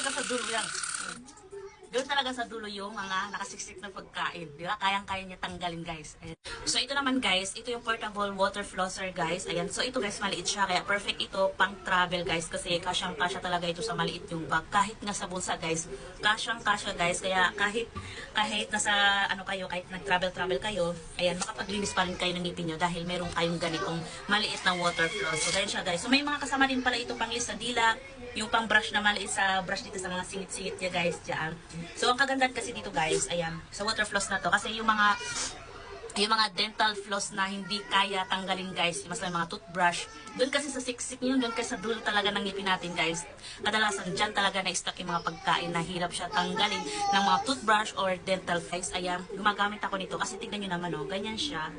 talaga sa dulo yan. Doon talaga sa dulo yung mga nakasiksik na pagkain. Di ba? Kayang-kaya niya tanggalin, guys. Ayan. So, ito naman, guys. Ito yung portable water flosser, guys. Ayan. So, ito, guys, maliit siya. Kaya perfect ito pang travel, guys. Kasi kasyang-kasya talaga ito sa maliit yung bag. Kahit nga sa bulsa, guys. Kasyang-kasya, guys. Kaya kahit nasa, ano kayo, kahit nag-travel kayo, ayan, makapaglinis pa rin kayo ng ngipin nyo dahil meron kayong ganitong maliit na water floss. So, ganyan siya, guys. So, may mga kasama din pala ito pang sa dila. Yung pang brush na maliit sa brush dito sa mga singit-singit niya, guys. Diyan. So, ang kagandahan kasi dito, guys, ayan, sa water floss na to, kasi yung mga dental floss na hindi kaya tanggalin, guys, mas mga toothbrush, doon kasi sa siksik yun, doon kasi sa dulo talaga ng ngipin natin, guys. Kadalasan dyan talaga na-stuck yung mga pagkain na hirap siya tanggalin ng mga toothbrush or dental floss. Ayan, gumagamit ako nito kasi tignan nyo naman, oh, ganyan siya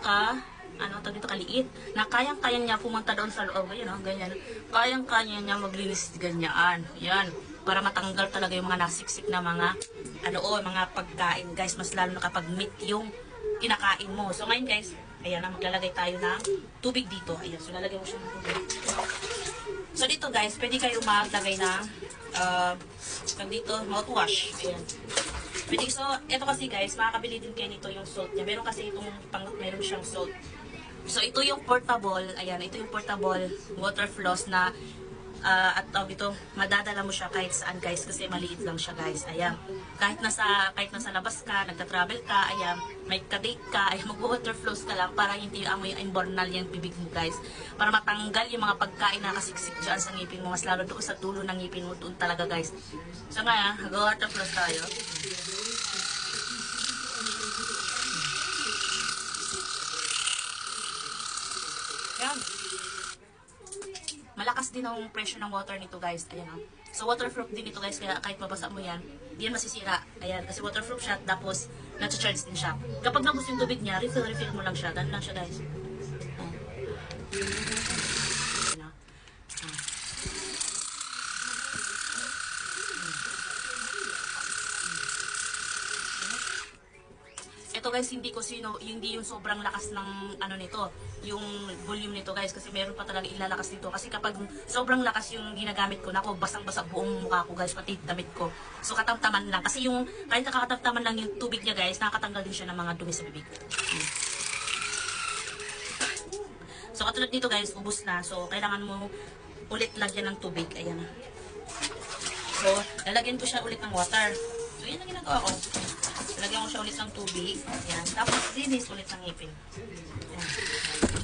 ka, ano, tawag dito, kaliit, na kayang-kaya niya pumunta doon sa loob, ayun, oh, ganyan, kayang-kaya niya maglinis ganyan, yan, para matanggal talaga yung mga nasiksik na mga, ano, mga pagkain, guys, mas lalo na kapag meat yung kinakain mo. So, ngayon, guys, ayan na, maglalagay tayo ng tubig dito, ayan, so, lalagay mo siya ng tubig. So, dito, guys, pwede kayo maglagay ng, dito, mouthwash, ayan. Pwede, so, ito kasi, guys, makakabili din kayo nito yung salt niya. Meron kasi itong meron siyang salt. So, ito yung portable, ayan, ito yung portable water floss na, at tawag ito, madadala mo siya kahit saan, guys, kasi maliit lang siya, guys, ayan. Kahit nasa labas ka, nagta-travel ka, ayan, may ka-date ka, ayan, mag-water floss ka lang para hindi amoy imbornal yung bibig mo, guys. Para matanggal yung mga pagkain na kasiksik dyan sa ngipin mo, mas lalo doon sa dulo ng ngipin mo, doon talaga, guys. So, ngayon, mag-water floss tayo. Ayan. Malakas din ang pressure ng water nito, guys. Ayan, oh. So, waterproof din ito, guys. Kaya kahit mabasa mo yan, hindi yan masisira. Ayan, kasi waterproof siya. Tapos, na-charge din siya. Kapag nabus yung tubig niya, refill mo lang siya. Ganun lang siya, guys. Ayan, oh. Ito, guys, hindi yung sobrang lakas ng ano nito, yung volume nito, guys, kasi meron pa talaga ilalakas nito. Kasi kapag sobrang lakas yung ginagamit ko, nako, basang-basa buong mukha ko, guys, pati damit ko. So, katamtaman lang. Kasi yung, kahit nakakatamtaman lang yung tubig niya, guys, nakakatanggal din siya ng mga dumi sa bibig. So, katulad dito, guys, ubos na. So, kailangan mo ulit lagyan ng tubig. Ayan. So, lalagyan ko siya ulit ng water. So, yan ang ginagawa ko. Lagyan ko siya ulit ng tubig. Ayan. Tapos, linis ulit ng ngipin. Ayan.